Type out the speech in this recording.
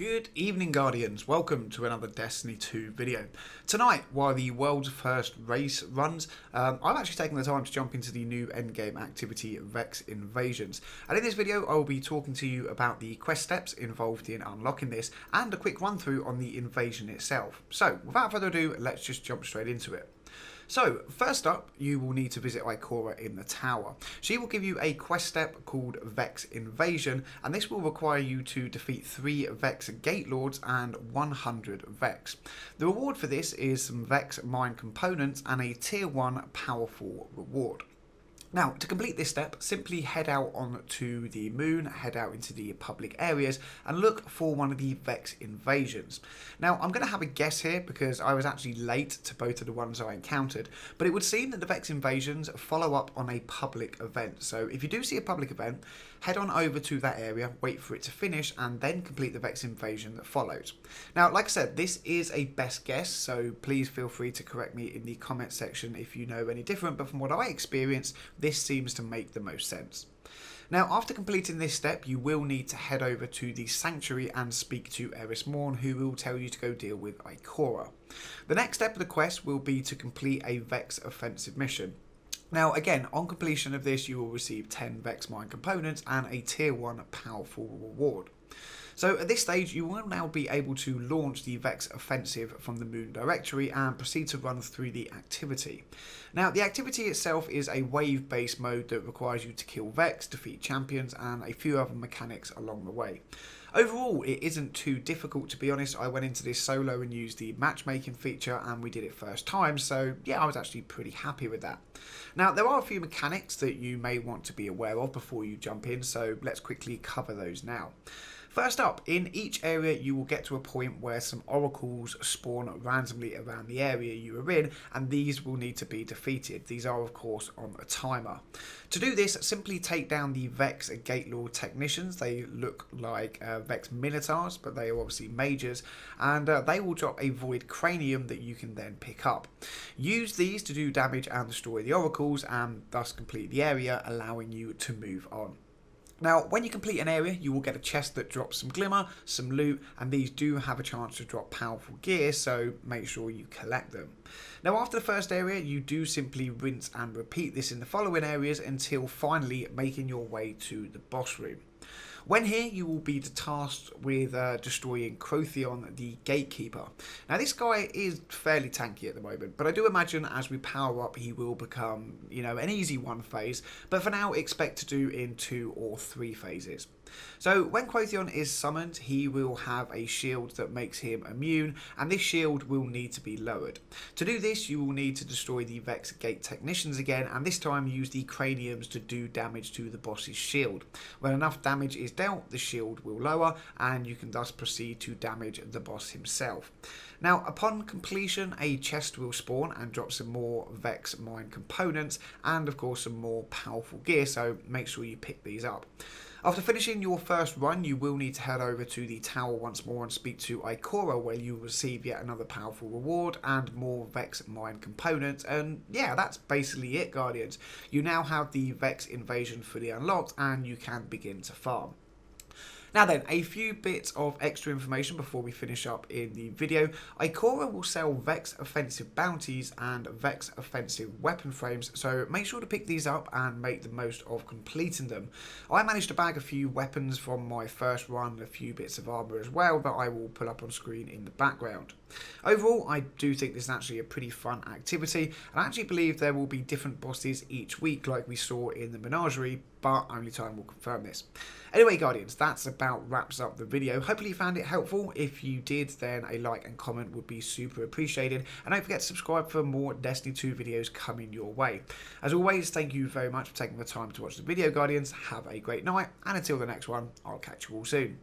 Good evening, Guardians. Welcome to another Destiny 2 video. Tonight, while the world's first race runs, I've actually taken the time to jump into the new endgame activity, Vex Invasions. And in this video, I will be talking to you about the quest steps involved in unlocking this and a quick run through on the invasion itself. So, without further ado, let's just jump straight into it. So, first up, you will need to visit Ikora in the tower. She will give you a quest step called Vex Invasion, and this will require you to defeat 3 Vex Gate Lords and 100 Vex. The reward for this is some Vex Mine components and a tier 1 powerful reward. Now, to complete this step, simply head out onto the moon, head out into the public areas, and look for one of the Vex Invasions. Now, I'm going to have a guess here because I was actually late to both of the ones I encountered, but it would seem that the Vex Invasions follow up on a public event. So if you do see a public event, head on over to that area, wait for it to finish, and then complete the Vex Invasion that follows. Now, like I said, this is a best guess, so please feel free to correct me in the comment section if you know any different, but from what I experienced, this seems to make the most sense. Now, after completing this step, you will need to head over to the Sanctuary and speak to Eris Morn, who will tell you to go deal with Ikora. The next step of the quest will be to complete a Vex Offensive mission. Now, again, on completion of this, you will receive 10 Vex Mine components and a tier 1 powerful reward. So at this stage, you will now be able to launch the Vex Offensive from the Moon Directory and proceed to run through the activity. Now, the activity itself is a wave-based mode that requires you to kill Vex, defeat champions, and a few other mechanics along the way. Overall, it isn't too difficult, to be honest. I went into this solo and used the matchmaking feature, and we did it first time, so yeah, I was actually pretty happy with that. Now, there are a few mechanics that you may want to be aware of before you jump in, so let's quickly cover those now. First up, in each area you will get to a point where some oracles spawn randomly around the area you are in, and these will need to be defeated. These are of course on a timer. To do this, simply take down the Vex Gate Lord Technicians. They look like Vex Minotaurs, but they are obviously mages, and they will drop a Void Cranium that you can then pick up. Use these to do damage and destroy the oracles, and thus complete the area, allowing you to move on. Now, when you complete an area, you will get a chest that drops some glimmer, some loot, and these do have a chance to drop powerful gear, so make sure you collect them. Now, after the first area, you do simply rinse and repeat this in the following areas until finally making your way to the boss room. When here, you will be tasked with destroying Crothion, the Gatekeeper. Now, this guy is fairly tanky at the moment, but I do imagine as we power up, he will become, an easy one phase. But for now, expect to do in 2 or 3 phases. So when Crothion is summoned, he will have a shield that makes him immune, and this shield will need to be lowered. To do this, you will need to destroy the Vex Gate Technicians again, and this time use the craniums to do damage to the boss's shield. When enough damage is dealt, the shield will lower, and you can thus proceed to damage the boss himself. Now, upon completion, a chest will spawn and drop some more Vex Mine components, and of course some more powerful gear, so make sure you pick these up. After finishing your first run, you will need to head over to the tower once more and speak to Ikora, where you will receive yet another powerful reward and more Vex Mine components. And yeah, that's basically it, Guardians. You now have the Vex Invasion fully unlocked, and you can begin to farm. Now then, a few bits of extra information before we finish up in the video. Ikora will sell Vex Offensive bounties and Vex Offensive weapon frames, so make sure to pick these up and make the most of completing them. I managed to bag a few weapons from my first run, a few bits of armor as well that I will pull up on screen in the background. Overall, I do think this is actually a pretty fun activity, and I actually believe there will be different bosses each week like we saw in the Menagerie, but only time will confirm this. Anyway, Guardians, that's about wraps up the video. Hopefully you found it helpful. If you did, then a like and comment would be super appreciated. And don't forget to subscribe for more Destiny 2 videos coming your way. As always, thank you very much for taking the time to watch the video, Guardians. Have a great night, and until the next one, I'll catch you all soon.